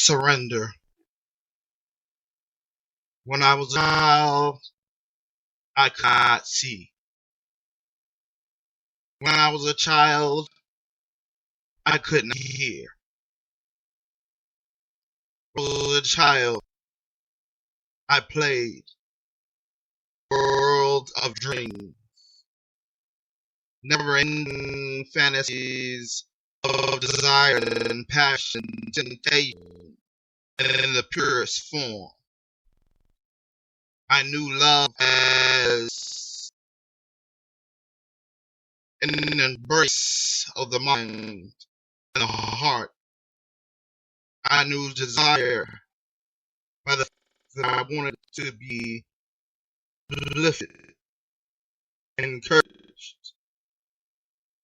surrender. When I was a child, I could not see. When I was a child, I could not hear. When I was a child, I played world of dreams, never-ending fantasies of desire and passion, temptation, in the purest form. I knew love as an embrace of the mind and the heart. I knew desire by the fact that I wanted to be lifted, encouraged,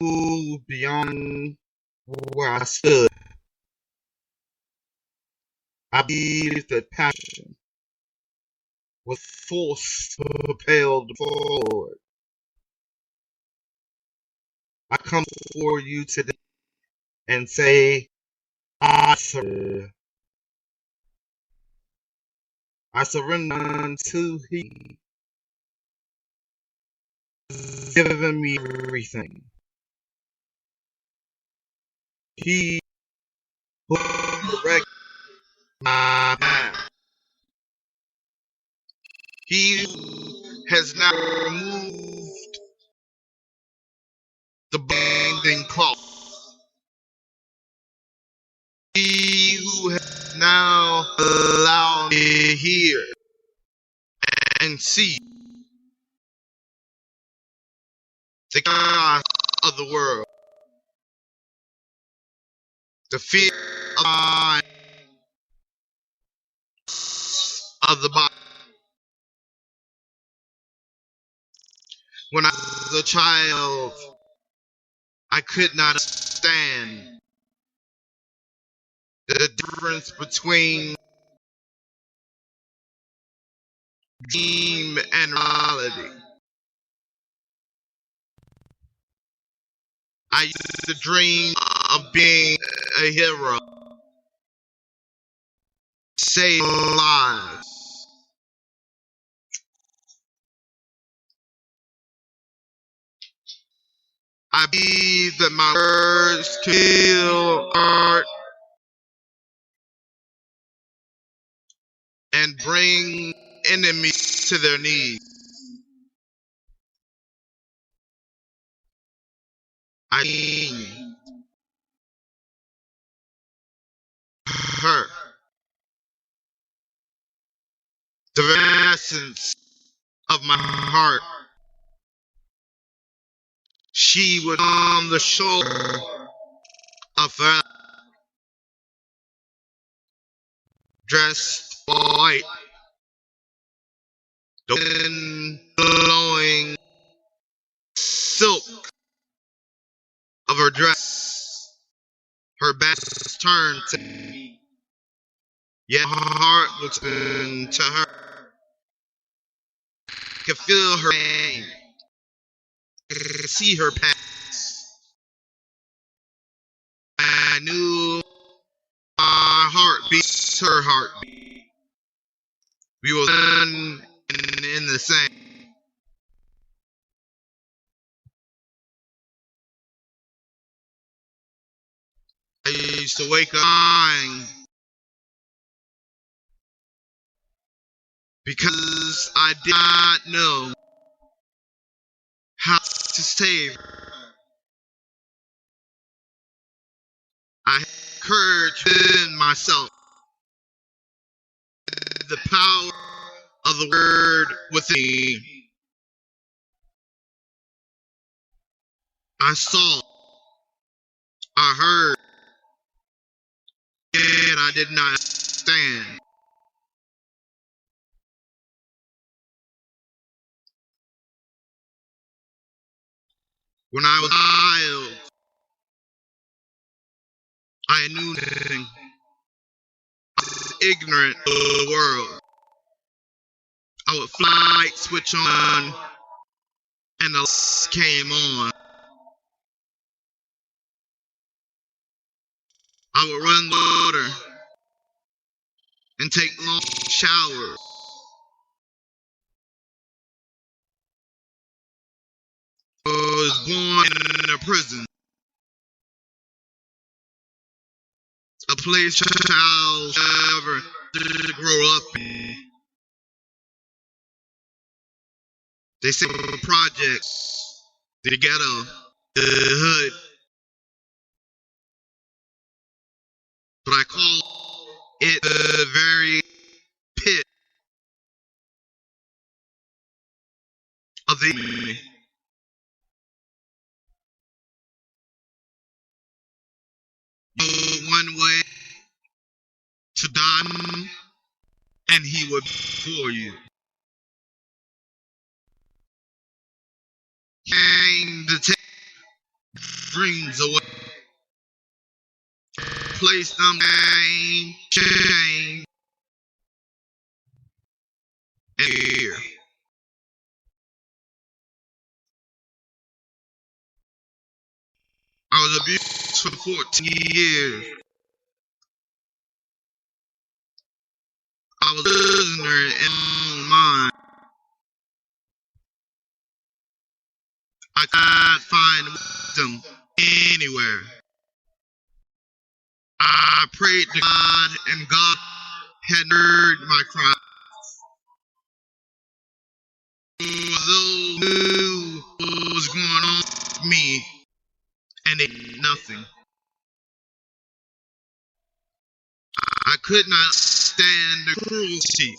moved beyond where I stood. I believed that passion was force propelled forward. I come before you today and say, I surrender. I surrender unto He has given me everything. He who directs my path. He who has now removed the binding cloth. He who has now allowed me to hear and see the chaos of the world, the fear of the mind, of the body. When I was a child, I could not understand the difference between dream and reality. I used to dream of being a hero, saving lives. I believe that my words can heal heart and bring enemies to their knees. I mean, her, the very essence of my heart. She was on the shoulder of her, dressed white, the wind blowing silk of her dress. Her back was turned to me, yet her heart was turned to her. I could feel her pain. I could see her past. I knew my heartbeat, her heartbeat. We were one and in the same. I used to wake up crying because I did not know how to save her. I had courage within myself, the power of the word within me. I saw, I heard, yet I did not understand. When I was a child, I knew nothing. I was ignorant of the world. I would fly, light switch on, and the lights came on. I would run the water, and take long showers. I was born in a prison, a place child should ever grow up in. They say the projects, the ghetto, the hood, but I call it the very pit of the enemy. One way to die, and he would for you. Came to take dreams away, place them in shame and fear. I was abused for 14 years. I was a prisoner in my own mind. I can't find wisdom anywhere. I prayed to God, and God had heard my cry. Those knew what was going on with me, and they did nothing. I could not stand the cruelty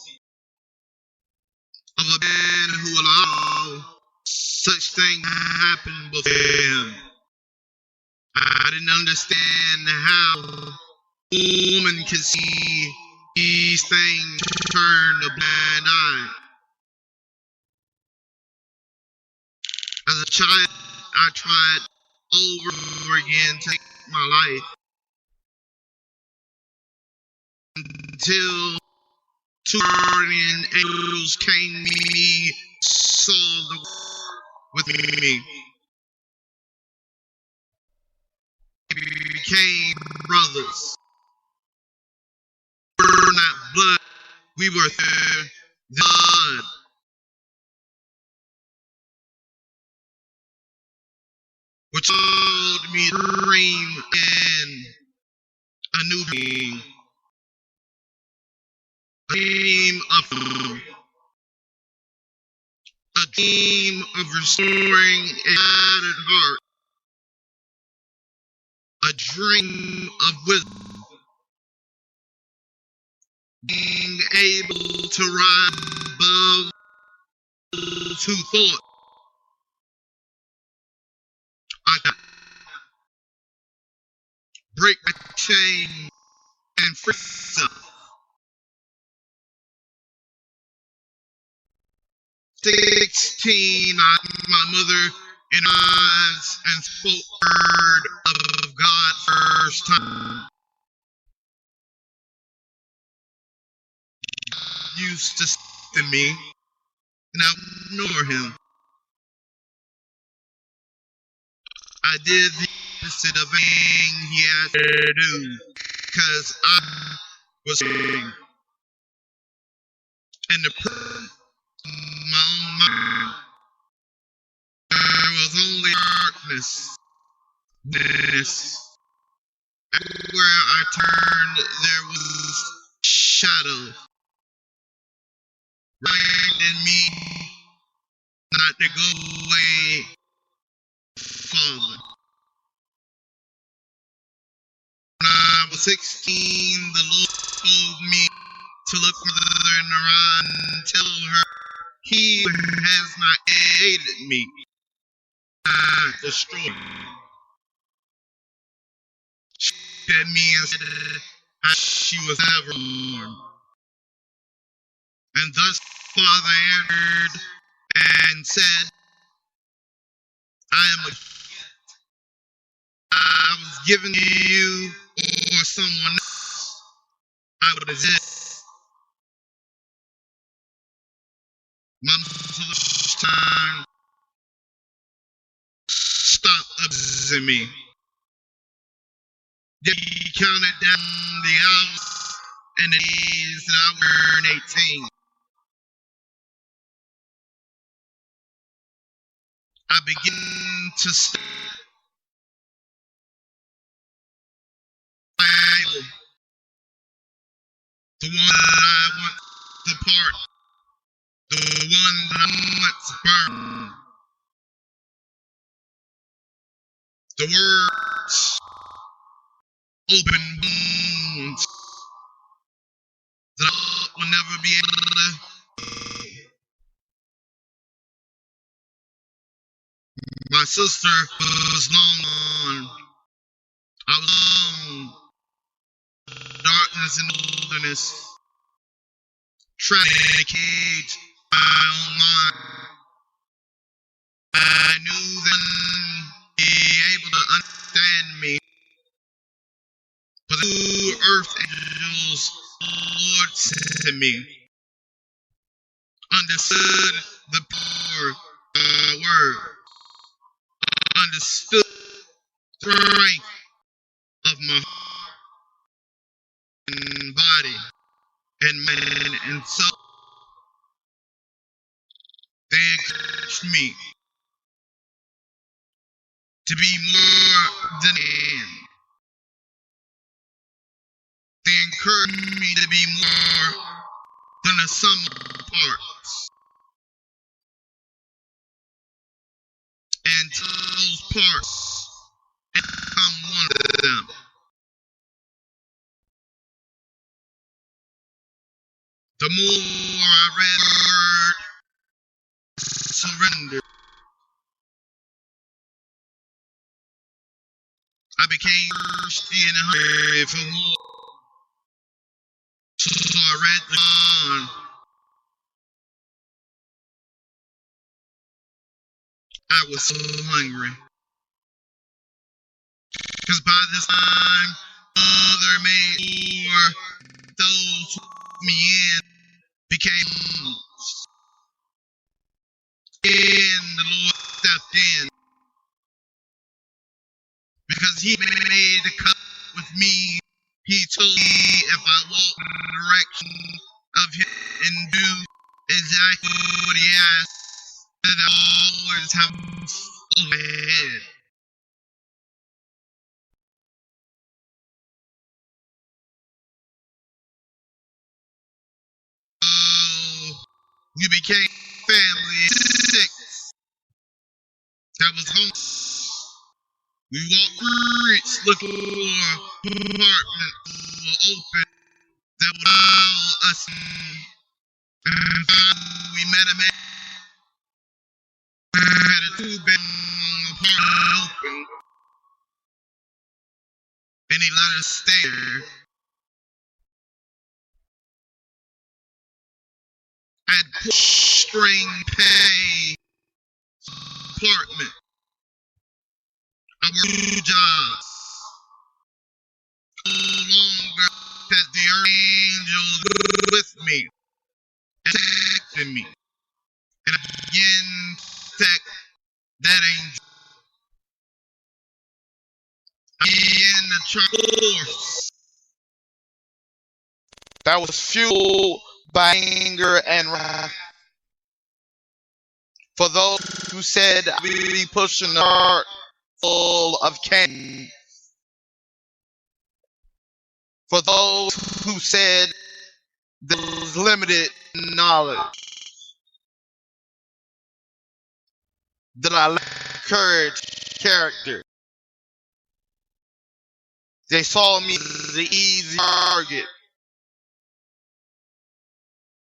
of a man who allowed such things to happen before him. I didn't understand how a woman could see these things turn a blind eye. As a child, I tried over and over again to take my life until two guardian angels came to me, saw the world with me. We became brothers. We were not blood, we were the blood. Which told me to dream in a new being. A dream of freedom. A dream of restoring a shattered heart. A dream of wisdom. Being able to rise above those who thought I could break my chain and free myself. 16, my mother in eyes and spoke word of God first time. Used to speak to me, and I would ignore him. I did the opposite of anything he asked me to do, because I was wrong. And the person of my own mind, there was only darkness. Everywhere I turned, there was shadow. Reminding me not to go away farther. When I was 16, the Lord told me to look mother in the eye and tell her, he who has not created me, not destroyed me. She looked at me and said, as she was never born. And thus Father answered and said, I am a gift. I was given to you or someone else. I would exist. My mother for the first time stopped abusing me. He counted down the hours and the days that I were 18. I begin to study the Bible, the one that I want to part, the one that I want to burn. The words open wounds that I will never be able to. My sister was long gone. I was alone. Darkness and wilderness. Trapped in a cage, my own mind. I knew then be able to understand me. But the two earth angels, the Lord said to me, understood the power of word, understood the strength of my heart and body and mind and soul. They encouraged me to be more than man. They encouraged me to be more than the sum of parts. And to those parts and become one of them. The more I read the word, surrender. I became thirsty and hungry for more. So I read the Quran. I was so hungry. Because by this time, Mother made war. Those who took me in became homeless. And the Lord stepped in. Because he made a covenant with me. He told me if I walk in the direction of him and do exactly what he asked, that I always have a roof over my head. Oh, we became family at 6. That was home. We walked through streets looking for apartments open that would allow us in. And finally we met a man who had a 2-bedroom apartment open. And he let us stay there. At push-string pay apartment. I worked 2 jobs. No longer had the angel with me and protected me. And I began to protect that angel. I began to try force. That was fueled by anger and wrath. For those who said I would be pushing the heart full of Cain. For those who said there was limited knowledge. That I lacked courage, character. They saw me as the easy target.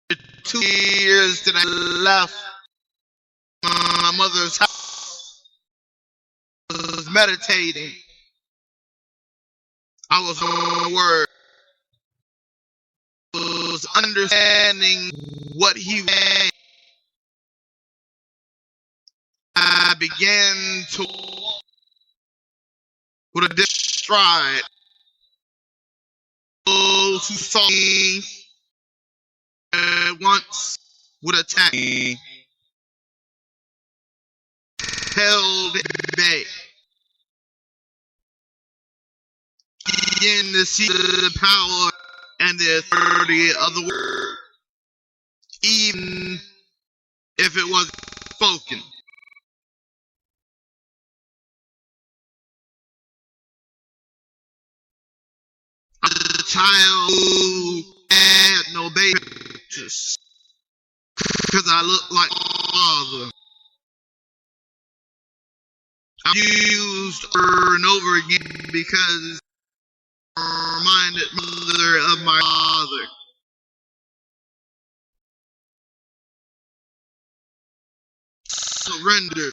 The 2 years that I left my mother's house, I was meditating. I was on the word. I was understanding what he meant. I began to walk with a stride. Those who saw me at once would attack me, held at bay. Began to see the power and the authority of the word, even if it was spoken. A child who had no baby pictures, because I look like my father. I used over and over again because I reminded mother of my father. Surrender.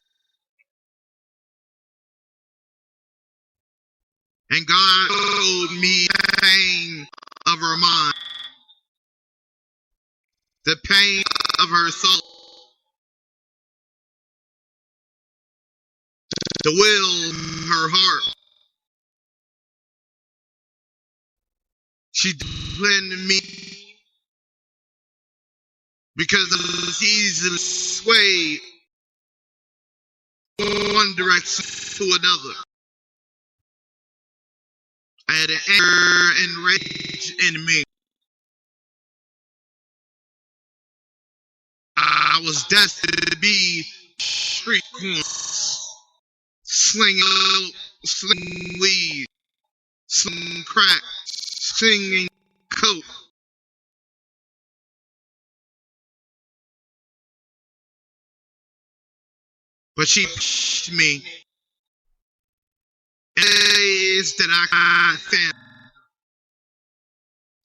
And God showed me the pain of her mind, the pain of her soul, the will of her heart. She disciplined me because I was easily swayed from one direction to another. I had an anger and rage in me. I was destined to be street corners, slinging weed, slinging crack, slinging coke. But she pushed me in ways that I found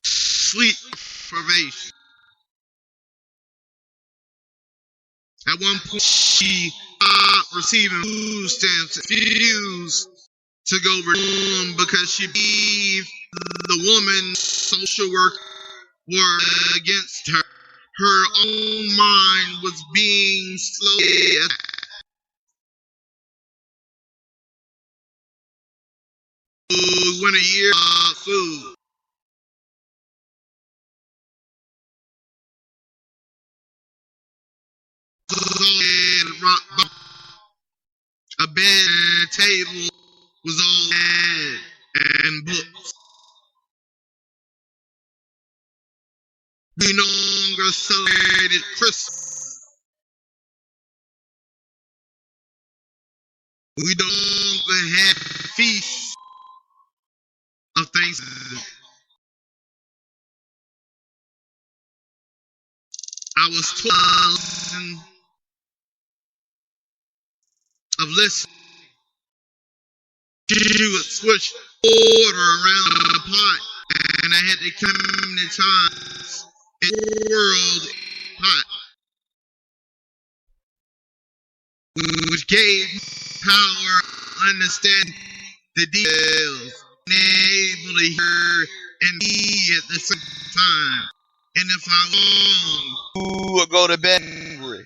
sleep privation. At one point, she stopped receiving food stamps and refused to go home because she believed the woman's social worker were against her. Her own mind was being slowly attacked. When a year of food. A bed and a table was all had and books. We no longer celebrated Christmas. We no longer had feasts of Thanksgiving. I was told of listening. She would switch order around the pot, and I had to come many times in the world pot, which gave power, understand the details, and able to hear and be at the same time. And if I long, who would go to bed angry?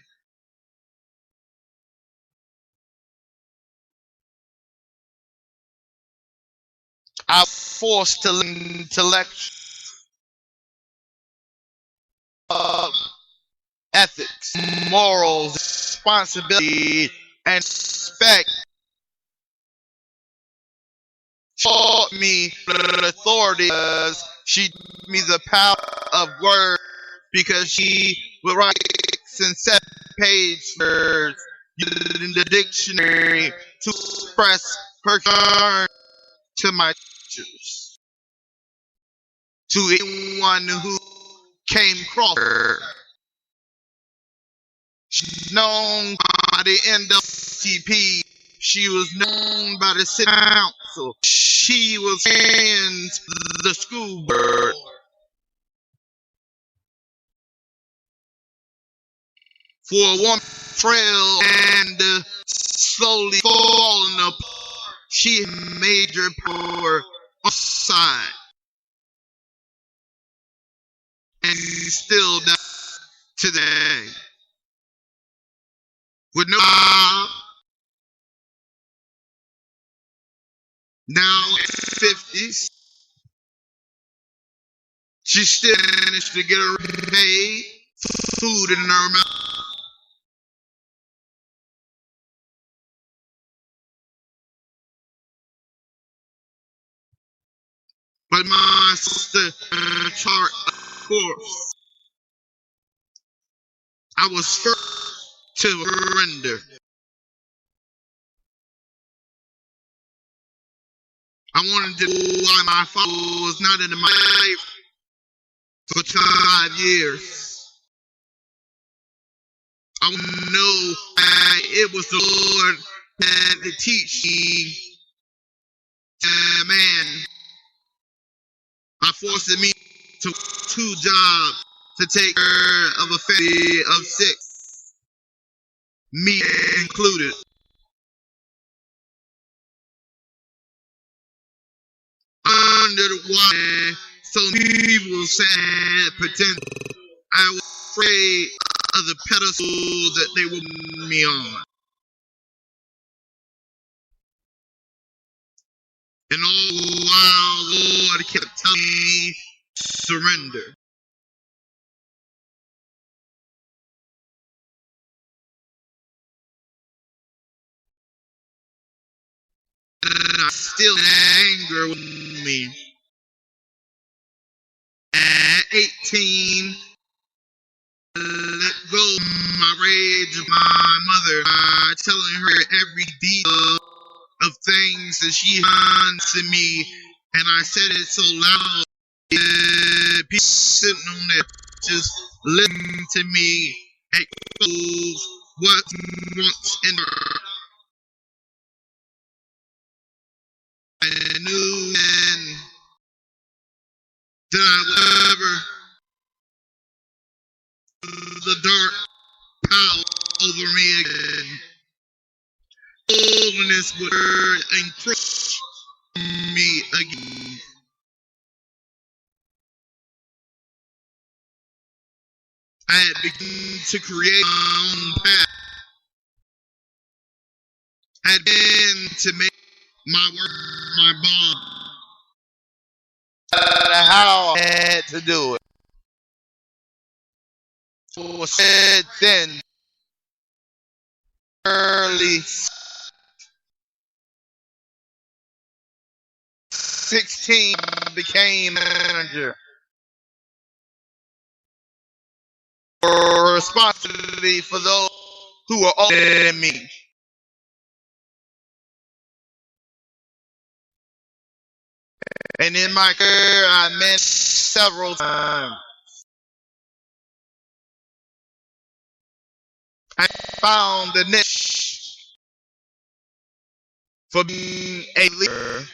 I was forced to learn intellectual ethics, morals, responsibility, and respect. She taught me the authority because she gave me the power of words because she would write 6 and 7 page words in the dictionary to express her concern to my teachers, to anyone who came across her. She's known by the NAACP. She was known by the city council. She was in the school board. For a woman frail and slowly falling apart, she made her poor outside. And still does today. With no job, now in her 50s, she still managed to get her paid, food in her mouth. But but my sister chart of course. I was first to surrender. I wanted to know why my father was not in my life for 5 years. I want to know why it was the Lord that had to teach me, man, by forcing me to work 2 jobs to take care of a family of 6, me included. I wondered why so many people said potential. I was afraid of the pedestal that they would put me on. And all the while, the Lord kept telling me to surrender. And I still had anger with me. At 18, I let go of my rage of my mother by telling her every detail of things that she done to me, and I said it so loud that people sitting on there just listening to me expose what wants in her. I knew then that I would ever the dark power over me again. Holiness would hurt and crush me again. I had begun to create my own path. I had begun to make my work my bond. How I had to do it. So said then, early 16, I became manager. For responsibility for those who were older than me. And in my career, I met several times. I found a niche for being a leader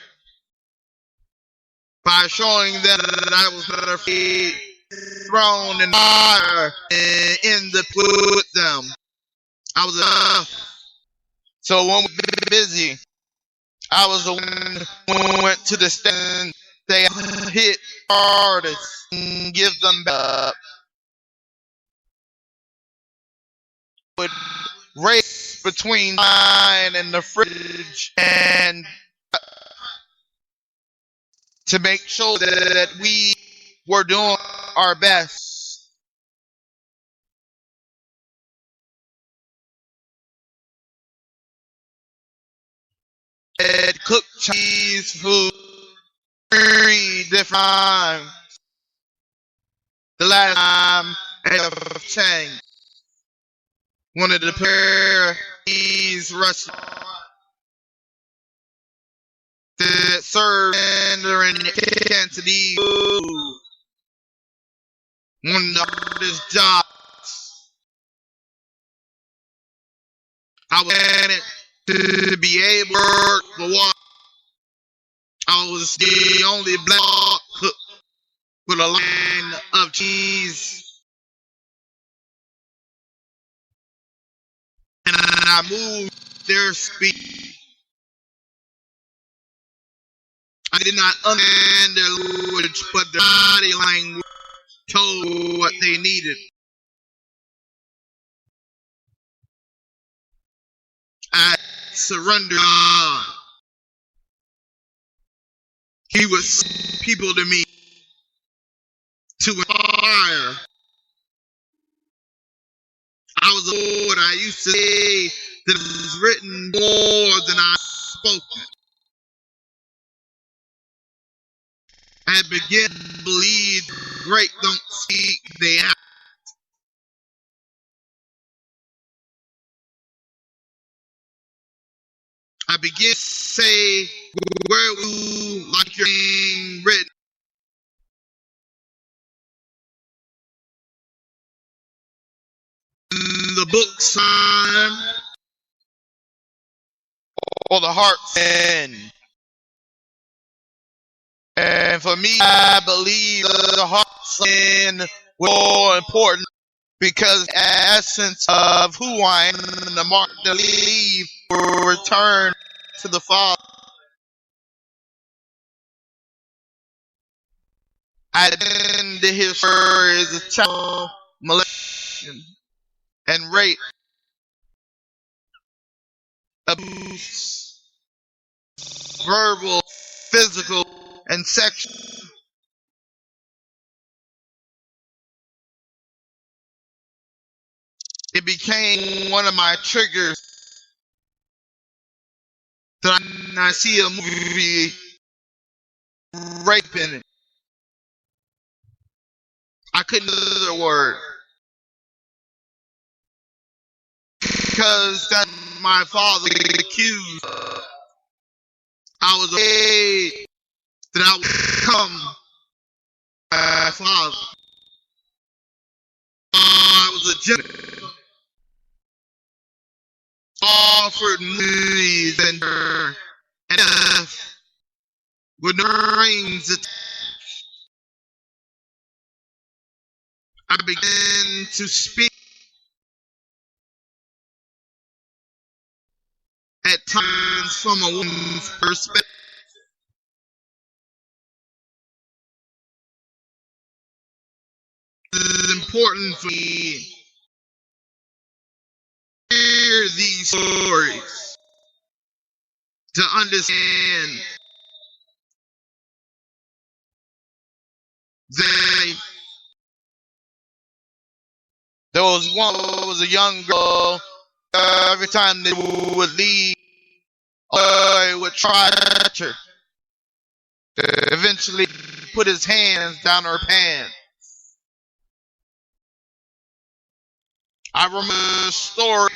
by showing them that I was not afraid, thrown in fire, and in the pit with them. I was enough. So when we were busy, I was the one who went to the stand. They hit hardest and give them back. Would race between mine and the fridge and to make sure that we were doing our best. Had cooked Chinese food 3 different times. The last time I had changed. Wanted to prepare these restaurants that serve Mandarin Cantonese food. One of the hardest jobs. I wanted to be able to work the water. I was the only black cook with a line of cheese. And I moved their speed. I did not understand their language, but their body language told what they needed. I surrendered. He would send people to me to inspire. I was old. I used to say that it was written more than I spoken. I began to believe great don't speak, they act. I began to say, where we like your name written. In the book sign or the heart sin. And for me, I believe the heart sin was more important because the essence of who I am and the mark to leave will return to the Father. I attended his story as a child molestation and rape, abuse, verbal, physical, and sexual. It became one of my triggers that I see a movie rape in it. I couldn't utter the word because that my father accused. I was afraid that I would come my father. I was a gentleman. Offered movies and death with no rings. I began to speak at times from a woman's perspective. It is important for me to hear these stories to understand that there was a young girl. Every time they would leave, I would try to touch her. Eventually, put his hands down her pants. I remember a story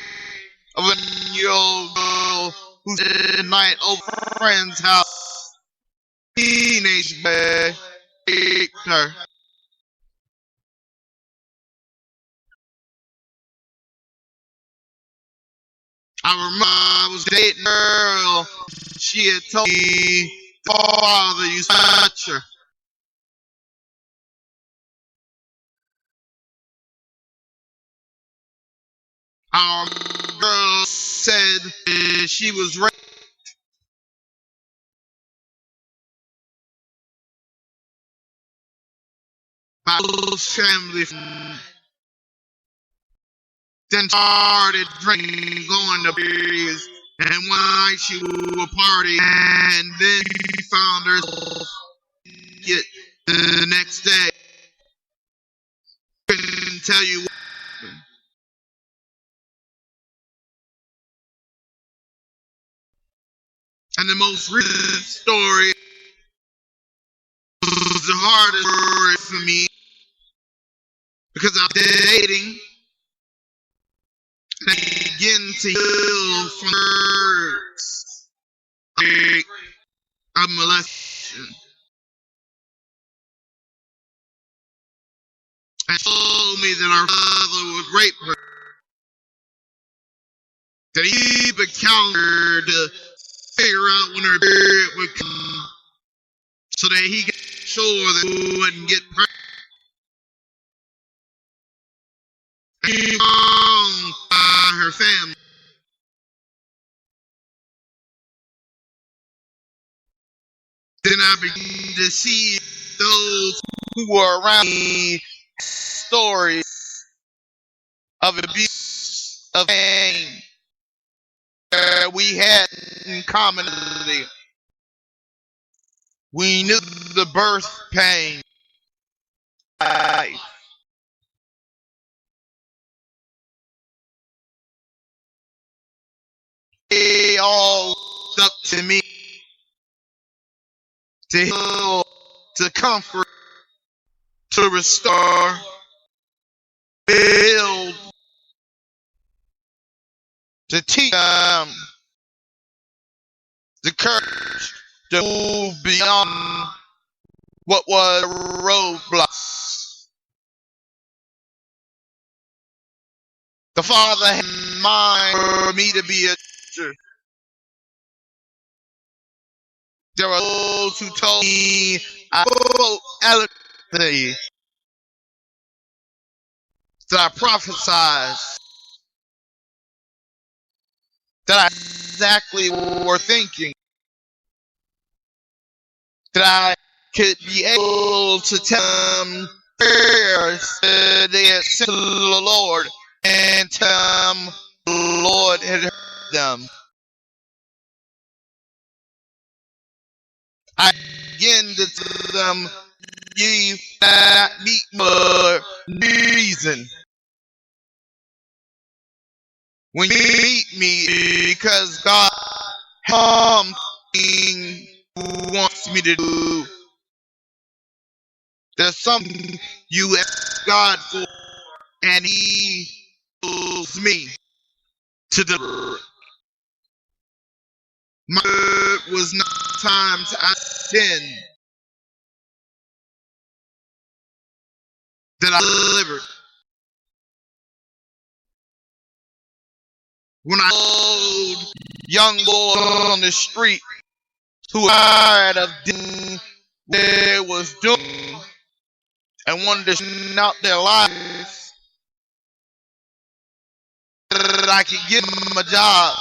of a 9-year-old girl who stayed the night over a friend's house. Teenage boy raped her. I remember I was dating a girl. She had told me the father used to touch her. Our girl said she was raped by a family friend. Then started drinking, going to parties, and one night she was a party, and then she found herself the next day. Couldn't tell you what happened. And the most recent story was the hardest story for me because I was dating and I began to heal from words of molestation. And told me that our father would rape her. That he keep a calendar to figure out when her period would come so that he could make sure that we wouldn't get pregnant. And he wronged by her family. Then I began to see those who were around me stories of abuse, of pain that we had in commonality. We knew the birth pain. They all looked up to me to heal to comfort, to restore, build, to teach them the courage to move beyond what was roadblocks. The Father had in mind for me to be a teacher. There were those who told me I spoke eloquently, that I prophesied, that I exactly were thinking, that I could be able to tell them prayers they had sent to the Lord and tell them the Lord had heard them. I began to tell them, you not meet for reason. When you meet me, because God has something wants me to do. There's something you ask God for, and He tells me to deliver. My word was not time to sin that I delivered. When I told young boys on the street who were tired of doing what they was doing and wanted to shine out their lives, that I could give them a job,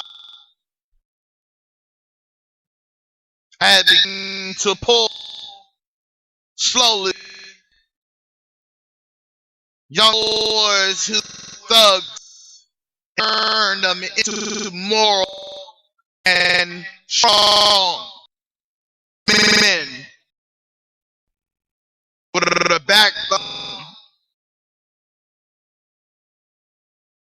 I had begun to pull slowly young boys who thugs, turned them into moral and strong men with a backbone,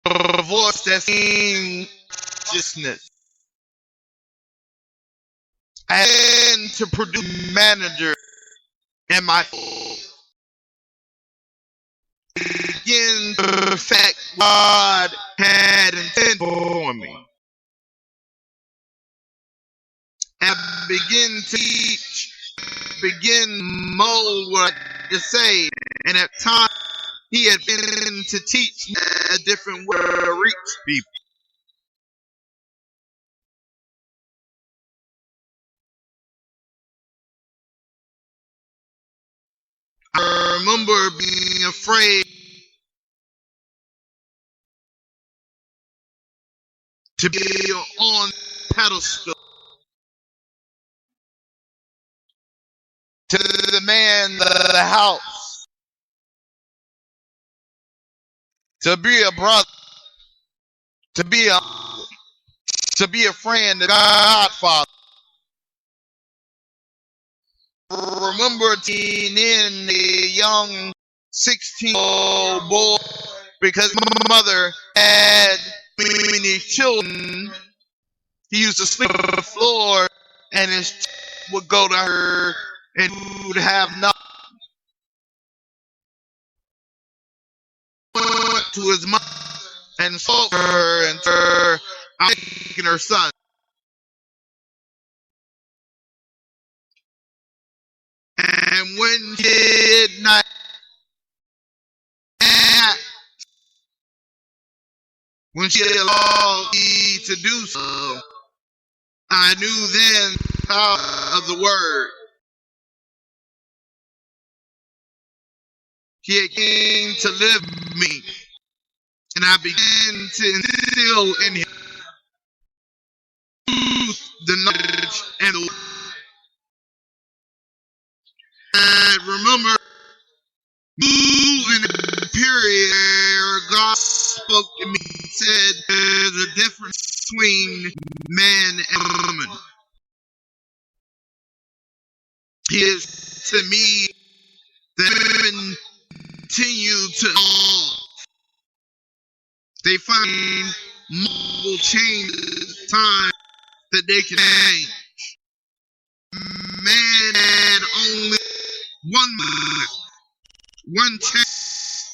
a voice that sings righteousness. I had to produce manager in my soul. Begin to perfect what God had intended for me. I begin to teach, begin to mold what I had to say. And at times, He had been to teach me a different way to reach people. I remember being afraid to be on pedestal, to the man of the house, to be a brother, to be a friend, a godfather. Remember being in a young 16-year-old boy because my mother had many children. He used to sleep on the floor and his child would go to her and he would have nothing. Went to his mother and spoke to her and told her, I'm taking her son. And when she did not act, when she allowed me to do so, I knew then the power of the word. He had came to live with me, and I began to instill in him truth, the knowledge, and the word. I remember moving in a period where God spoke to me and said, there's a difference between man and woman. He is to me that women continue to evolve. They find multiple changes, time that they can change. Man had only one chance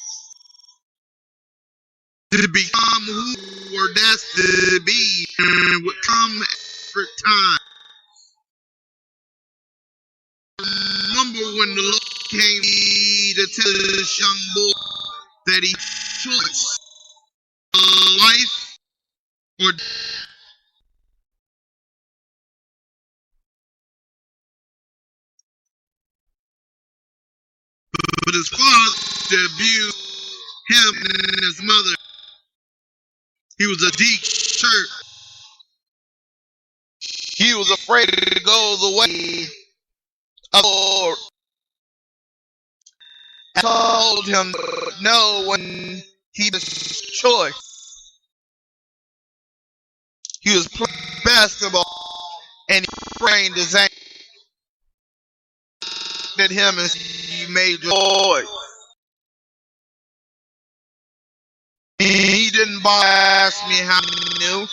to become who we're destined to be, and would come every time. Remember when the Lord came to tell this young boy that he chose life or death. But his father abused him and his mother. He was a deep shirt. He was afraid to go the way of the Lord. I told him no when he made his choice. He was playing basketball and he framed his ankle at him and he made the choice. He didn't ask me how he knew.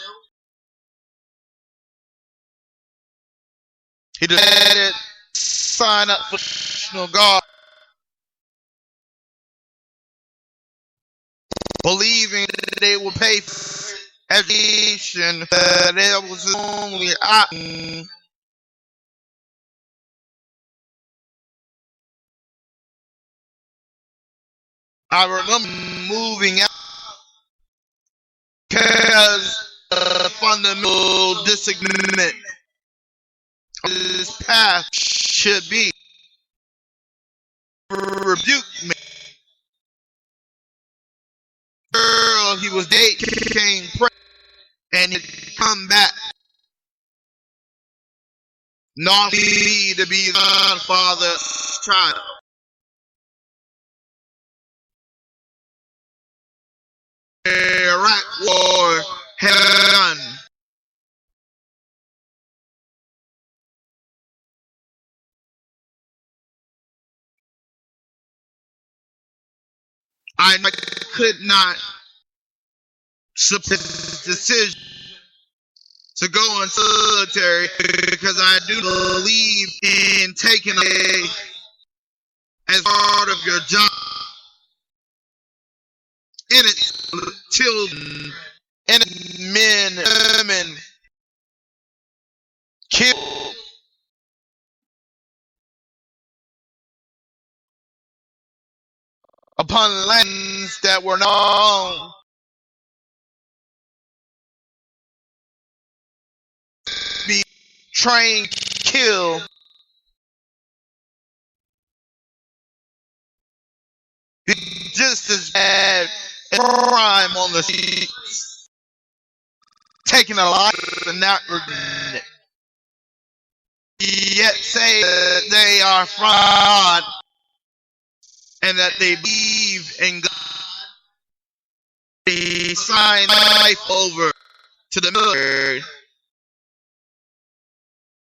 He decided to sign up for National Guard, believing that they would pay for education, that it was the only option. I remember moving out because of the fundamental disagreement of this path should be. Rebuked me. Girl he was dating came pregnant and he'd come back. Not me to be the godfather's child. Iraq war had done. I could not support the decision to go into the military because I do believe in taking away as part of your job. And it's children and men and women killed. Upon lands that were known be trained, killed, be just as bad as crime on the streets, taking a life and not regretting it. Yet say that they are fraud and that they believe in God. They sign life over to the military.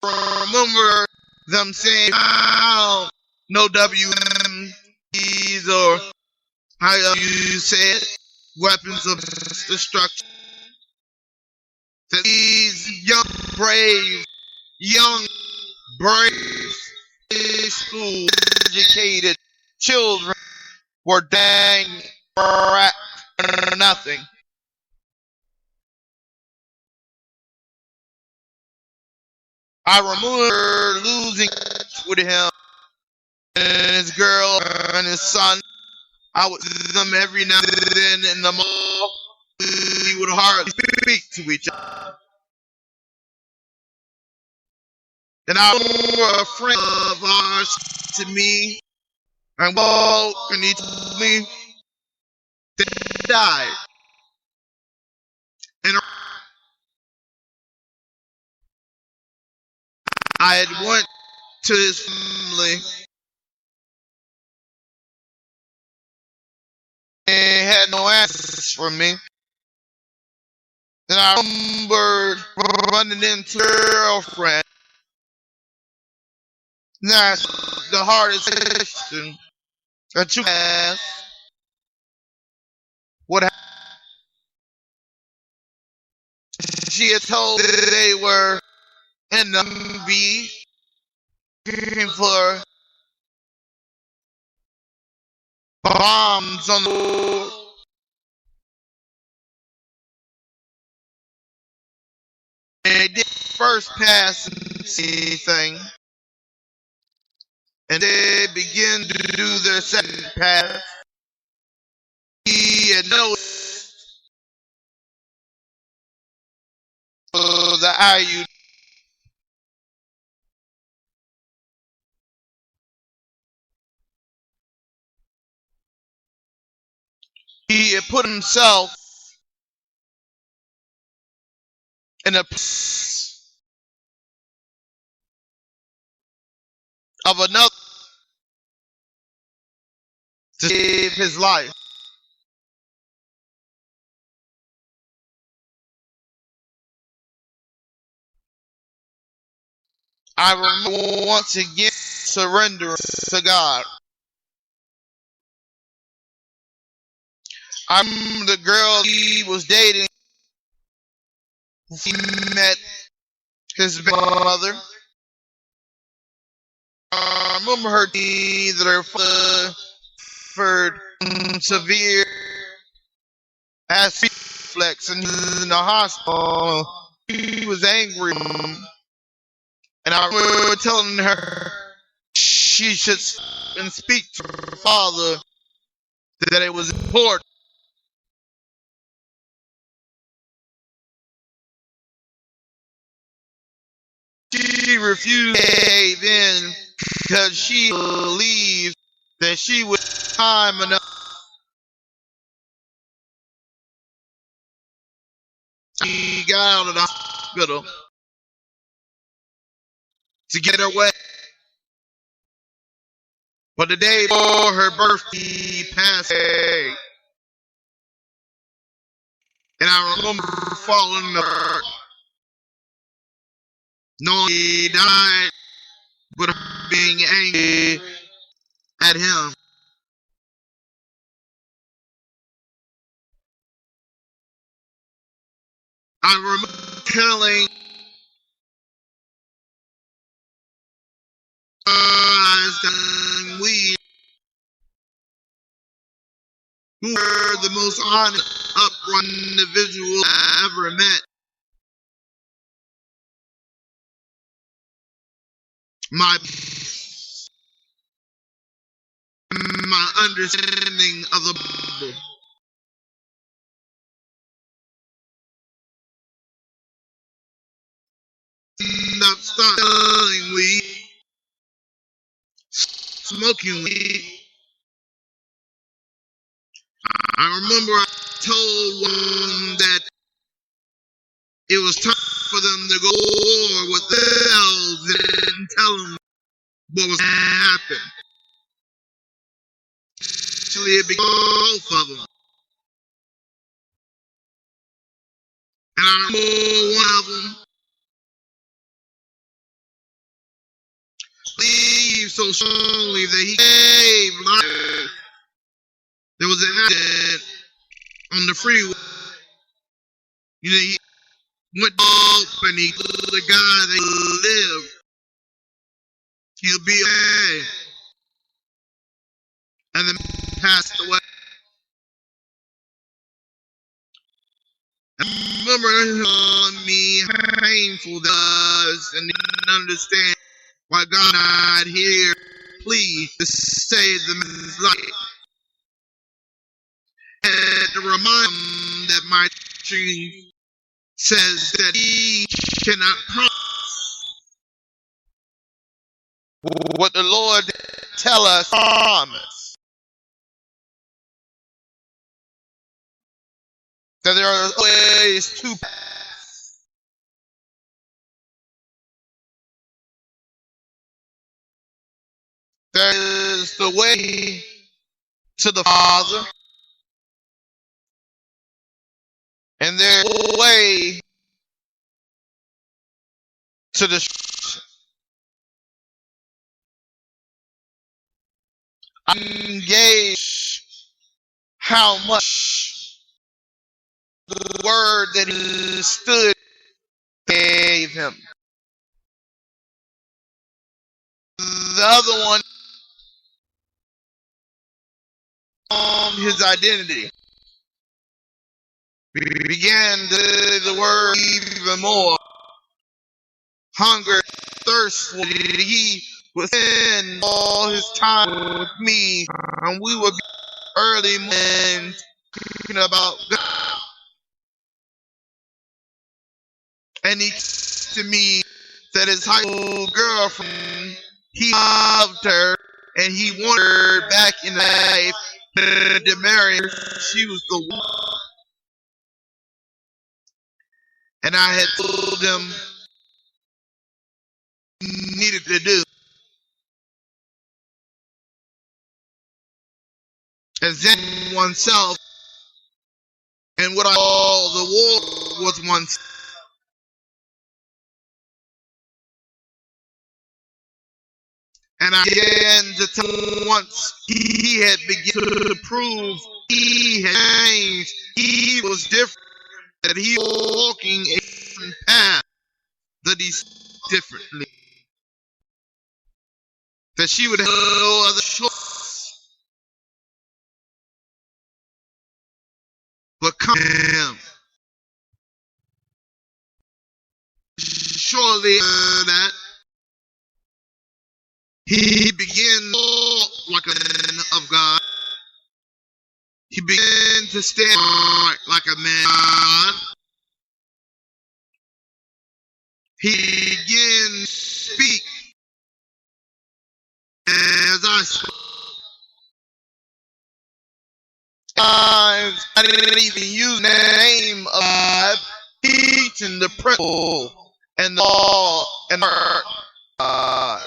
Remember them saying, "Oh, no WMDs or how you say it, weapons of destruction." That these young, brave, school educated children were dang for nothing. I remember losing with him and his girl and his son. I would see them every now and then in the mall. We would hardly speak to each other. And I remember a friend of ours to me and walked and he told me that he died. And I had went to his family and had no answers for me. And I remember running into her girlfriend. And that's the hardest question that you ask. What happened? She had told me that they were in the movie looking for bombs on the Lord. And they did first pass anything. And they began to do their second pass. He had noticed the IU. He had put himself in a place of another to save his life. I remember once again surrendering to God. I remember the girl he was dating. He met his mother. I remember her either suffered severe acid reflux and in the hospital. He was angry. And I remember telling her she should and speak to her father that it was important. She refused to cave in because she believed that she would time enough. She got out of the hospital to get her way. But the day before her birthday, she passed away. And I remember falling apart, knowing he died, but being angry at him. I remember telling who were the most honest, upright individual I ever met. My understanding of the Bible. Not stop selling weed, smoking weed. I remember I told one that it was time for them to go to war with themselves and tell them what was going to happen. Actually, it became both of them. And I remember one of them believed so strongly that he gave life. There was an accident on the freeway. You know, he went off and he told the guy that lived. He'll be okay. And then passed away. I remember telling me how painful that was, and didn't understand why God died here, please, to save the man's life. And to remind him that my chief says that he cannot promise what the Lord tell us promise. That there are always two paths. There is the way to the Father, and there's the way to the. I engage how much the word that he stood gave him. The other one his identity. Began to worry even more. Hunger, thirst for it. He would spend all his time with me, and we would be early mornings talking about God. And he said to me that his high school girlfriend, he loved her, and he wanted her back in life to marry her. She was the one. And I had told him he needed to do. Examine oneself, and what I call the war was oneself. And I began to tell him once he had begun to prove he had changed, he was different, that he was walking a different path, that he spoke differently, that she would have no other choice but come to him. Shortly after that, he began to walk like a man of God. He began to stand like a man. He began to speak as I spoke. I didn't even use the name of God, teaching the principle and the law and the art of God.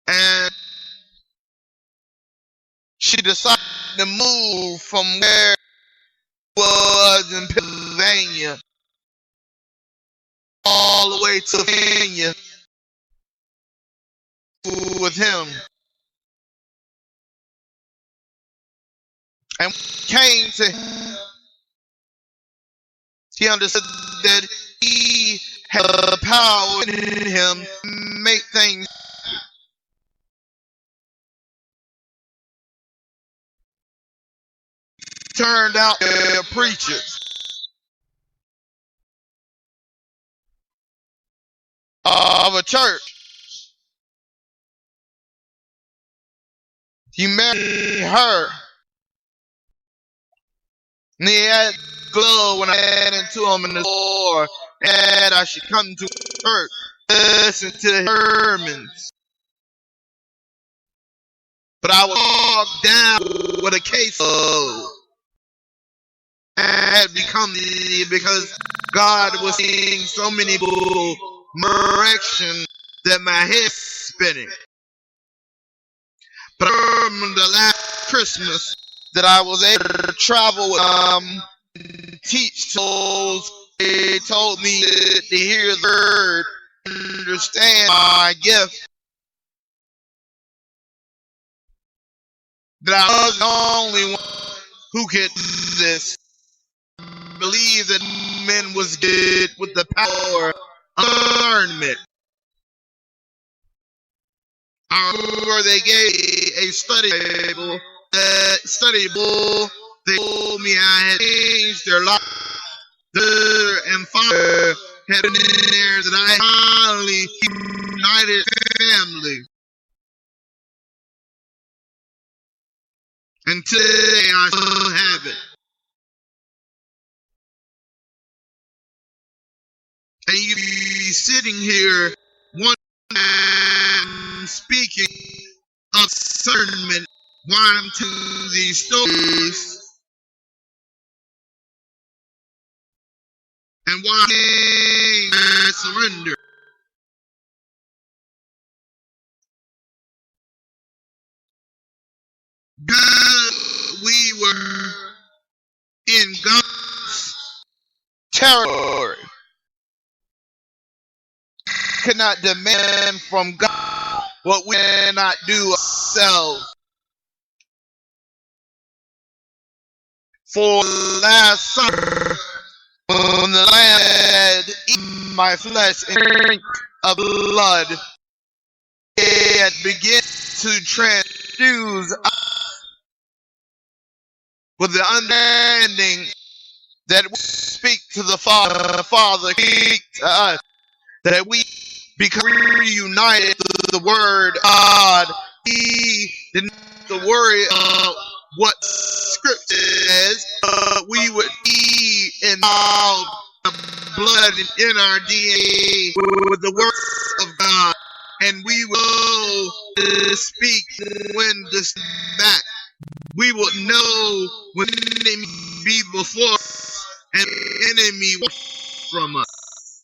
And she decided to move from where it was in Pennsylvania all the way to Pennsylvania with him. And when it came to him, he understood that he had the power in him to make things. Turned out they're preachers of a church. He married her. And he had glow when I ran into him in the store, and I should come to church, listen to sermons. But I would walk down with a queso. Had become because God was seeing so many people direction that my head's spinning. But I remember the last Christmas that I was able to travel with and teach those. They told me to hear the word, understand my gift. That I was the only one who could do this. Believe that men was good with the power of learnment. I remember they gave a study table. That study table, they told me I had changed their life. Mother and father had been in there, that I finally united family. And today I still have it. And you be sitting here one time speaking of discernment, why I'm telling these stories, and why I surrender. God, we were in God's territory. Cannot demand from God what we cannot do ourselves. For last summer, when the Lamb had eaten my flesh and drink of blood. It begins to transfuse with the understanding that we speak to the Father speak to us, that we become reunited to the Word of God. We didn't have to worry about what Scripture says, we would be involved in blood and in our DNA with the Word of God, and we will speak when to step back. We will know when the enemy be before us and the enemy from us.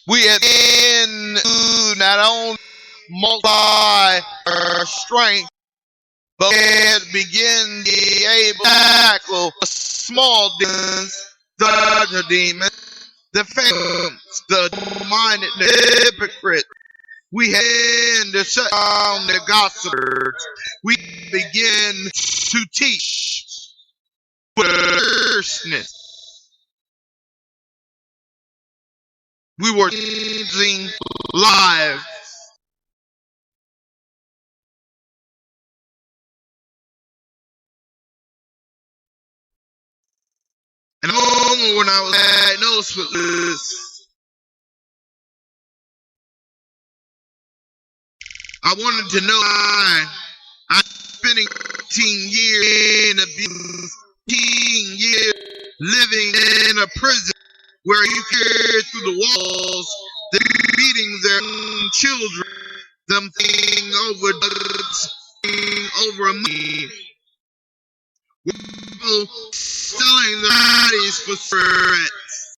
We have been to not only multiply our strength, but we have begin to be able to tackle the small demons, the larger demons, the phantoms, the minded, the hypocrite. We had to shut down the gossipers. We begin to teach with earnestness. We were changing lives. And only when I was diagnosed with this, I wanted to know I'm spending 13 years in abuse, 13 years living in a prison where you hear through the walls, they're beating their own children, them fighting over drugs, over money, people selling their bodies for cigarettes.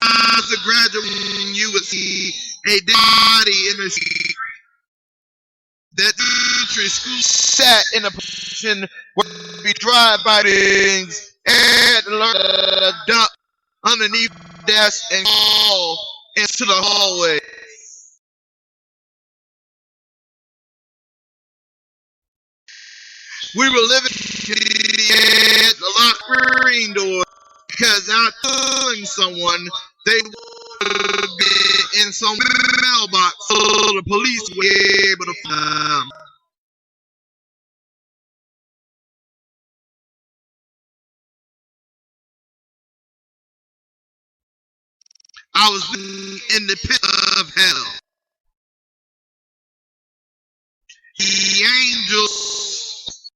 As a graduate, you would see a dead body in the street. That elementary school sat in a position where there would be drive-by things and learn to duck underneath the desk and fall into the hallway. We were living at the locked screen door because out killing someone, they would be in some mailbox so the police would be able to find them. I was in the pit of hell. The angels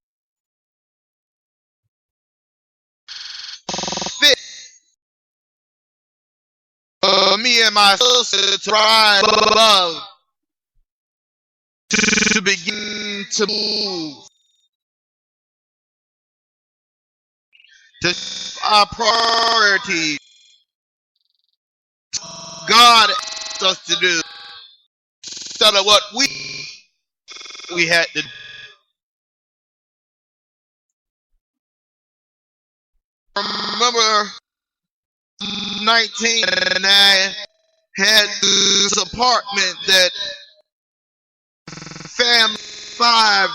fit me and my sister to rise above, to begin to move, to our priorities. God asked us to do instead of what we had to do. Remember 19 and I had this apartment that family 5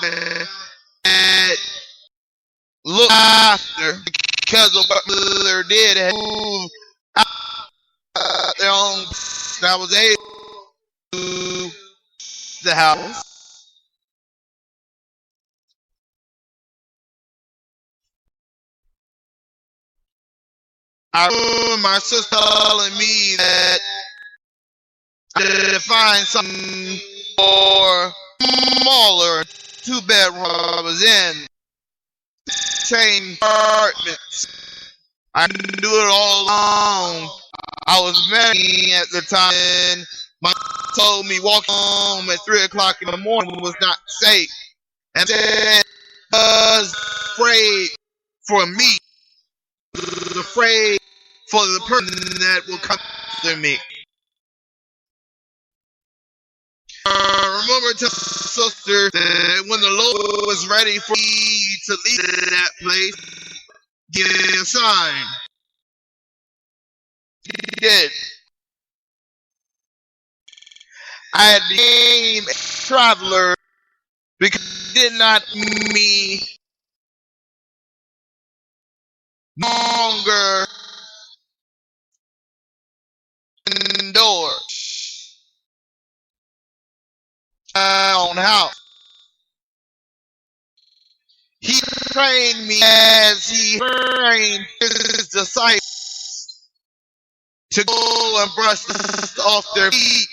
had looked after because of what mother did had moved out their own. I was able to the house. I remember my sister telling me that I had to find something for smaller 2-bedroom I was in. Change apartments. I didn't do it all alone. I was married at the time, and my mom told me walking home at 3 o'clock in the morning was not safe. And said I was afraid for me, was afraid for the person that will come after me. I remember telling my sister that when the Lord was ready for me to leave that place, give me a sign. He did. I had became a traveler because it did not mean me longer indoors. On house. He trained me as he trained his disciples to go and brush off their feet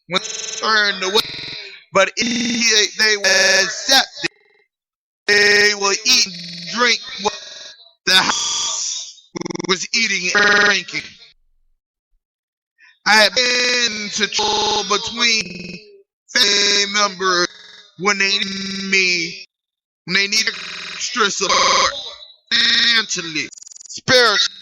when turned away. But if they were accepted, they would eat and drink what the house was eating and drinking. I have been to trouble between family members when they need me, when they need extra support, financially, spiritually.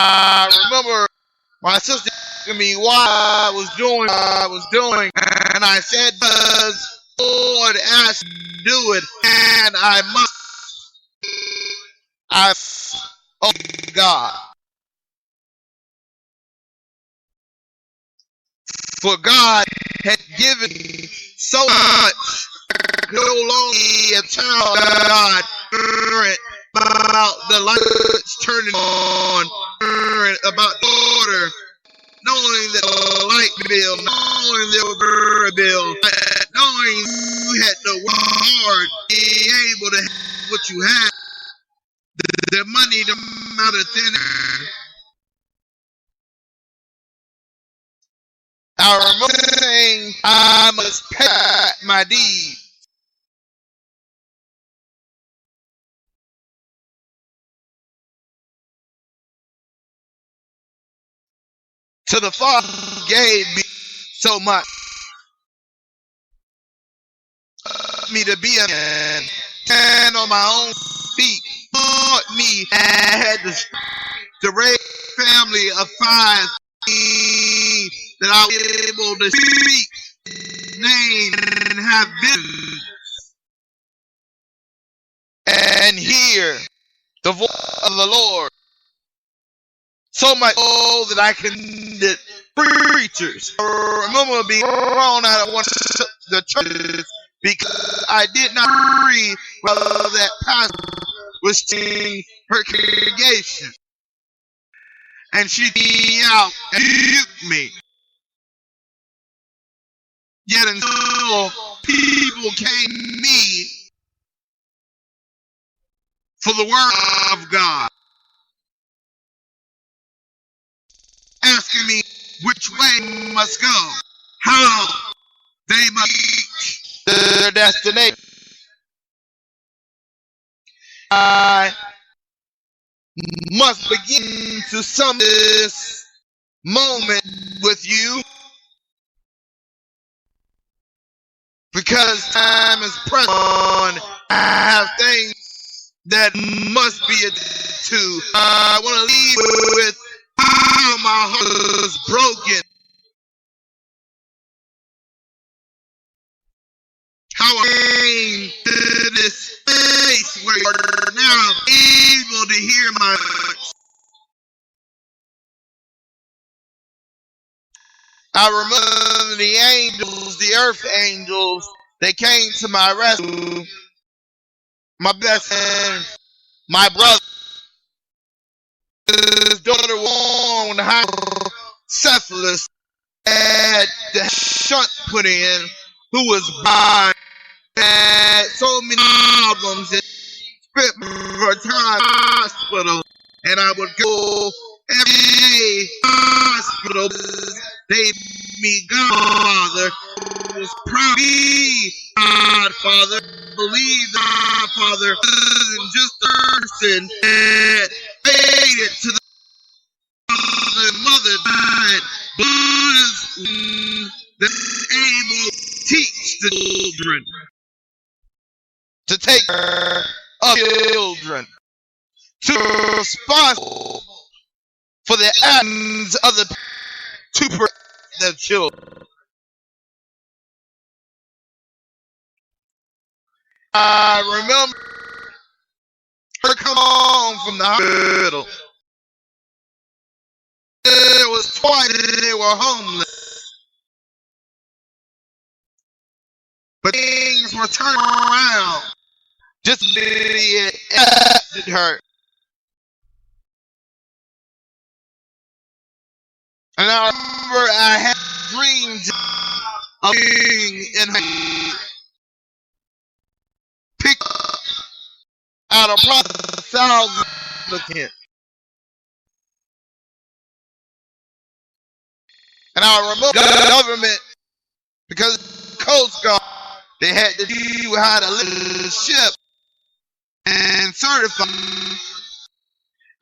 I remember my sister asking me why I was doing what I was doing, and I said, because the Lord asked me to do it, and I must. Oh God. For God had given me so much, no longer be a child of God, about the lights turning on, about the order, knowing the light bill, knowing the water bill, knowing you had to work hard, being able to have what you had, the money to come out of thin air. I remember saying, I must pay my deed. To the Father who gave me so much. Me to be a man, stand on my own feet, taught me and had to raise a family of 5 that I was able to speak, name, and have vision, and hear the voice of the Lord. So much so that I can preachers. I remember being thrown out of one of the churches because I did not agree whether that pastor was teaching her congregation. And she threw out and rebuked me. Yet until people came to me for the word of God, asking me which way must go, how they must reach their destination. I must begin to sum this moment with you because time is pressing on. I have things that must be added to. I want to leave with how my heart was broken. How I came to this place where you're now able to hear my voice. I remember the angels, the earth angels, they came to my rescue. My best friend, my brother, his daughter was on the hydrocephalus, had the shunt put in, who was blind, had so many problems, and spent her time in the hospital, and I would go every day to the hospital. They made me Godfather. I was proud to be Godfather. Believe the Godfather wasn't just a person that made it to the father and mother died, but was able to teach the children, to take care of children, to be responsible for the actions of the to protect the children. I remember her come home from the hospital. There was twice they were homeless. were turning around. Just it affected her. And I remember I had dreams of being in her pick out of probably thousands of kids. And I remember the government, because the Coast Guard, they had to do how to lift the ship and certify.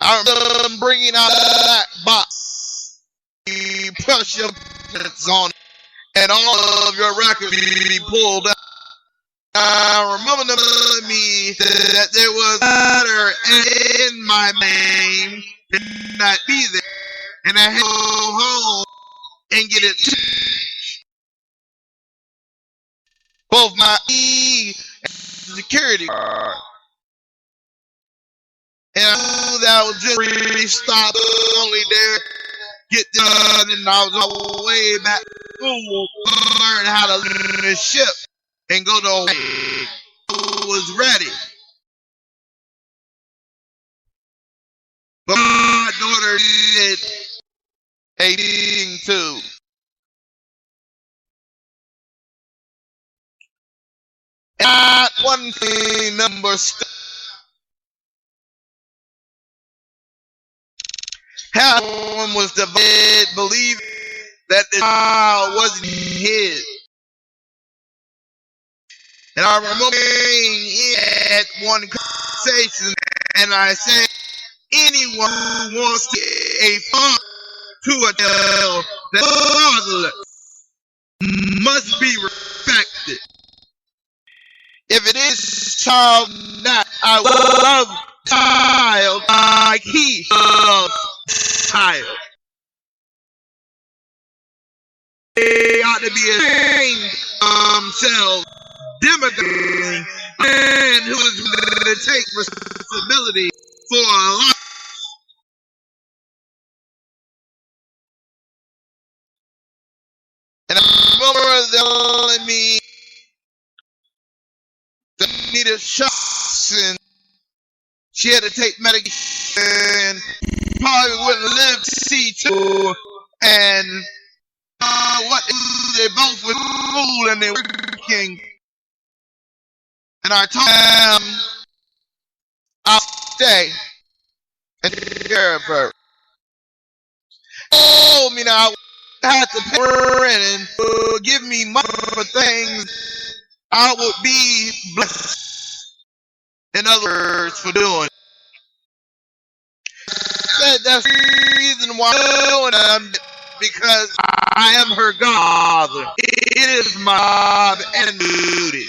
I remember them bringing out that box. You push your buttons on it, and all of your records be pulled out. I remember them telling me that there was a letter in my name that did not be there, and I had to go home and get it changed. Both my E and security card. And I knew that I was just really stopped only there, get done, and I was on the way back to school to learn how to learn the ship and go to Hawaii. I was ready. But my daughter did a thing too. And one thing number how one was divided, believing that the child wasn't his. And I remember being at one conversation, and I said, anyone who wants to get a father to a child that's fatherless must be respected. If it is child not, I love child like he loves child. They ought to be ashamed of themselves, demagoguing a man who is willing to take responsibility for a life. And I remember telling me that I needed shots and she had to take medication and probably wouldn't live to see two. And what they both were school and they were working. And I told them I'll stay and take care of her. Oh, you know, I had to pay her and give me money for things I would be blessed, in other words, for doing. That's the reason why I'm doing it, because I am her godfather. It is my job and duty.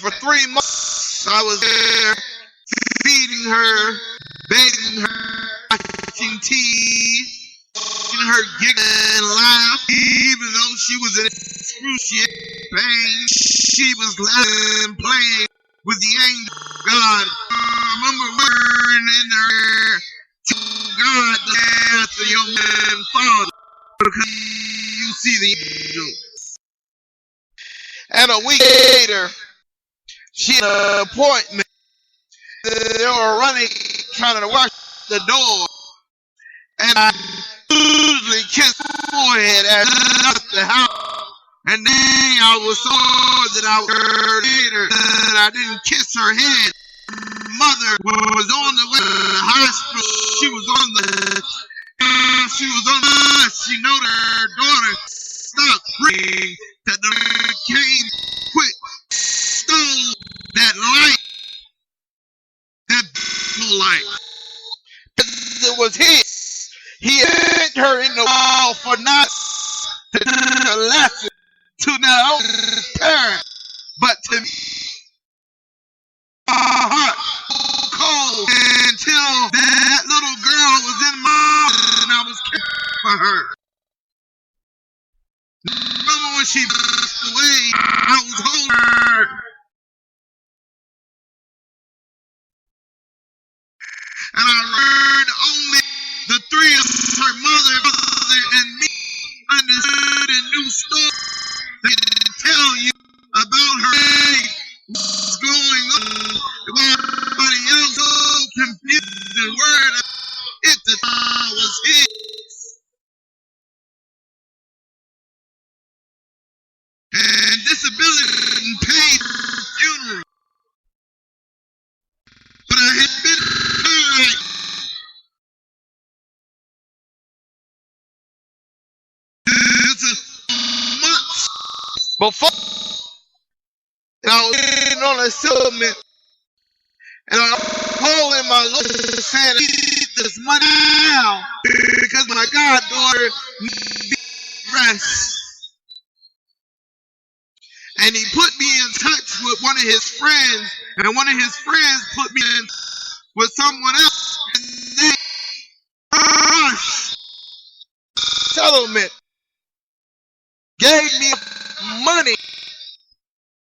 For 3 months, I was there feeding her, bathing her, watching TV, watching her giggle and laugh. Even though she was in excruciating pain, she was laughing and playing with the angel of God. I remember whispering in her ear, tell God to ask the young man father, because you see the angel. And a week later, she had an appointment. They were running, trying to rush the door. And I usually kissed her forehead as I left the house. And then I was so hard that I heard later that I didn't kiss her head. Her mother was on the way to the hospital. She was on the bus. She noted her daughter stopped breathing. That the doctor came quick, stole that light, that beautiful light. It was his. He had her in the wall for not to a lesson to not only his parents, but to me. My heart was cold until that little girl was in my arms and I was caring for her. Remember when she passed away, I was holding her. And I heard only the three of us, her mother, father, and me, understood a new story that can tell you about her age, what's going on, about everybody else so confused and worried if the child was his. And disability didn't pay her funeral. But I had been hurt. It's a month before, and I was waiting on a settlement, and I'm holding my lawyer's hand, I need this money now because my goddaughter needs rest. And he put me in touch with one of his friends, and one of his friends put me in with someone else, and they rushed settlement, gave me money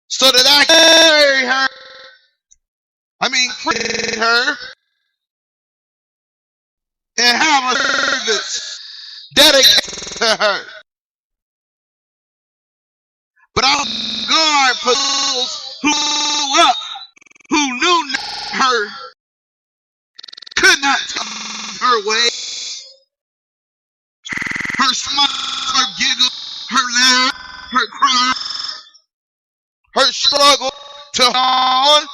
so that I could marry her. Pray her and have a service dedicated to her. But I'm on guard for those who grew up, who knew her, could not tell her way. Her smile, her giggle, her laugh, her cry, her struggle to hold on.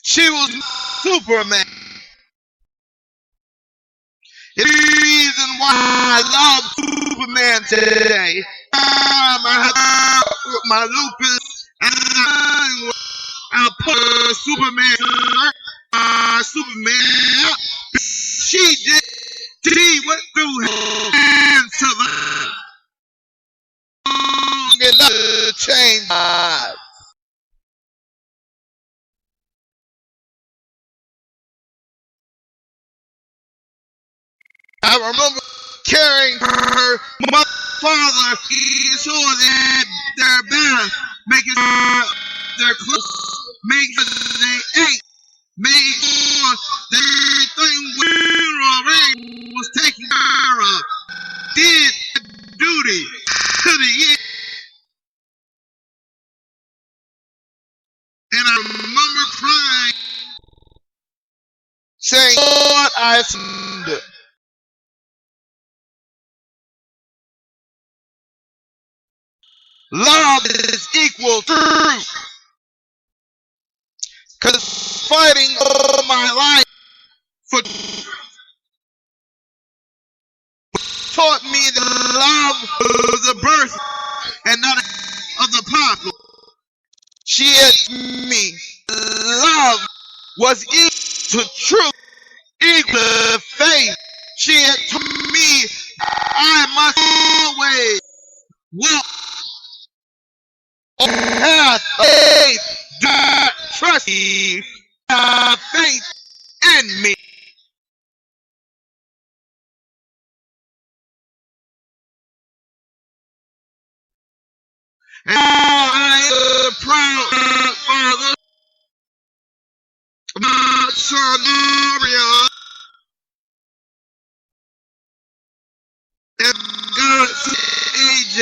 She was Superman. It's the reason why I love Superman today. I have my lupus, and I put Superman. Superman. She did. She went through hell and survived. Long enough to change lives. I remember carrying her. My father, he saw their bath, making sure their clothes, making sure they ate, made sure that everything we was taken care of. Did duty to the end. And I remember crying, saying, Lord, I sinned. Love is equal to truth. Because fighting all my life for taught me that love was the birth and not of the popular. She had me. Love was equal to truth, equal to faith. She had taught me I must always walk on the path of faith. Do not trust me. Have faith in me. And I am a proud father of my son Ariana and God's AJ,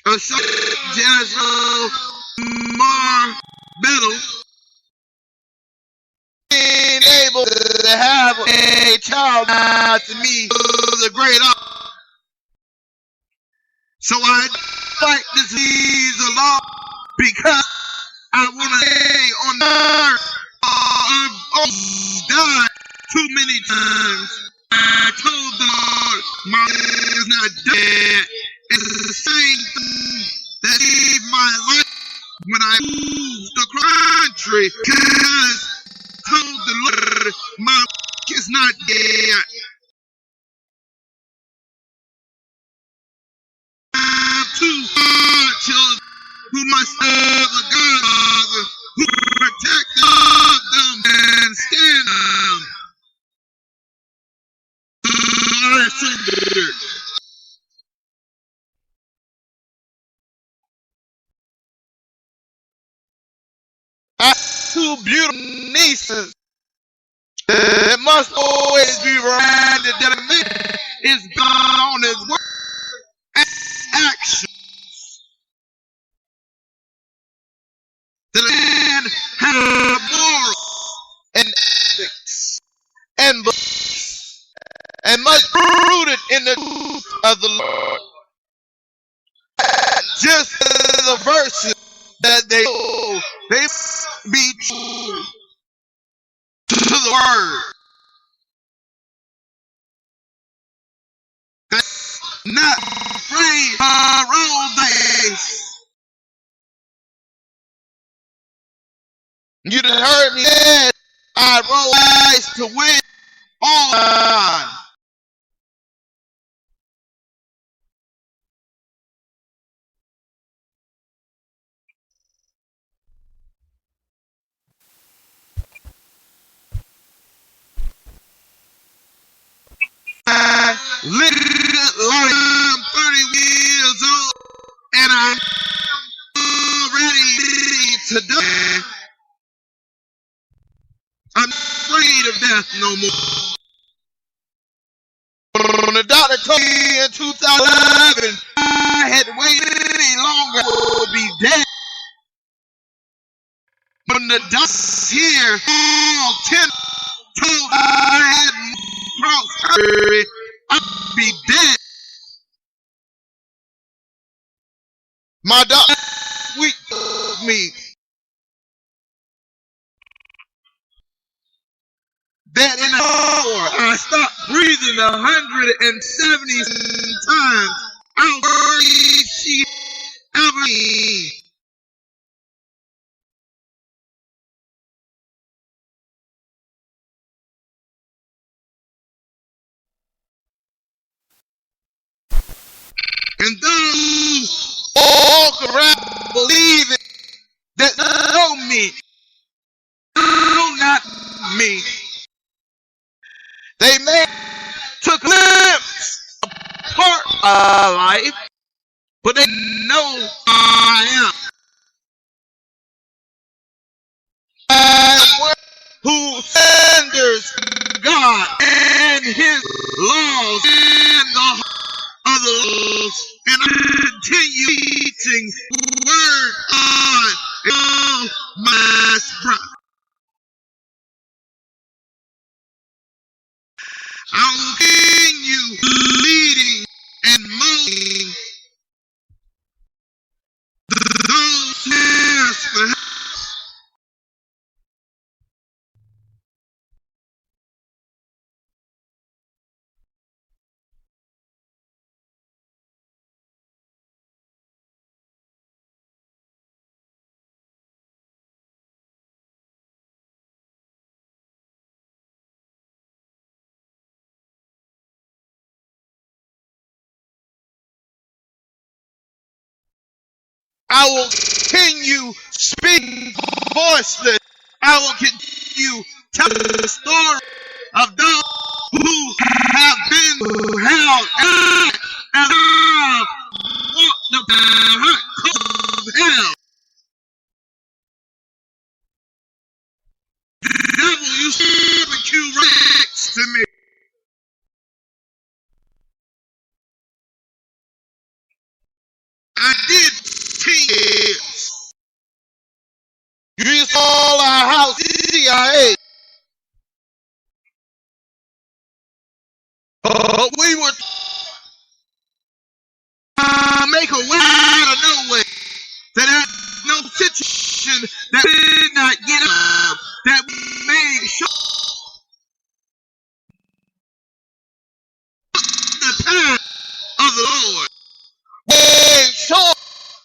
a son Jazrel Better, being able to have a child to me was a great honor. So I fight this disease along because I want to stay on earth. I've almost died too many times. I told the Lord my life is not dead. It's the same thing that saved my life when I moved across the country. Because I told the Lord my life is not dead. Two children who must serve a God who protect them and stand them. I surrendered. I have two beautiful nieces. must always be reminded that a man is God on his word and action. That a man has morals and ethics and beliefs and must be rooted in the truth of the Lord. Just the verses that they must be true to the word. That's not afraid of roll days. You done heard me say I roll dice to win all the time. I live like I'm 30 years old and I'm already to die. I'm afraid of death no more. When the doctor told me in 2011 I had waited any longer, I would be dead. When the doctors here, all 10 told I had crossed surgery, I'd be dead. My doctor sweet told me that in an hour I stopped breathing 170 times. I'll worry she ever need. And those walk around believing that know me, know not me. They may took a glimpse of part of life, but they know who I am. I am one who slanders God and His laws and the heart of the laws, and I continue teaching the word on all my strength. I will continue leading and molding those who ask for help. I will continue speaking voiceless. I will continue telling the story of those who have been held and I walked the path of hell. The devil used to barbecue right next to me. I did 10 years. You used to call our house CIA. But we would make a way out of no way. That had no situation that we did not get out of. That we made sure the path of the Lord. Made sure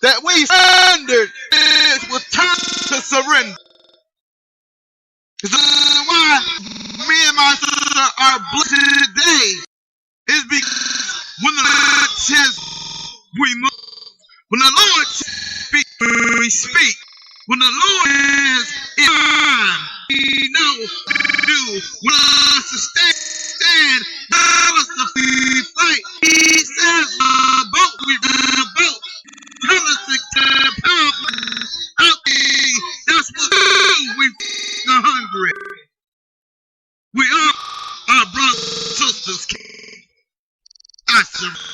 that we surrendered. It was time to surrender. This is why me and my sister are blessed today. Is because when the Lord says we move, when the Lord speaks, we speak. When the Lord says it's time, we know what to do. When us to stand, tell us to fight. He says the boat, we run the boat. Tell us to power out there. That's what we do. We feed the hungry. We are just I surrender.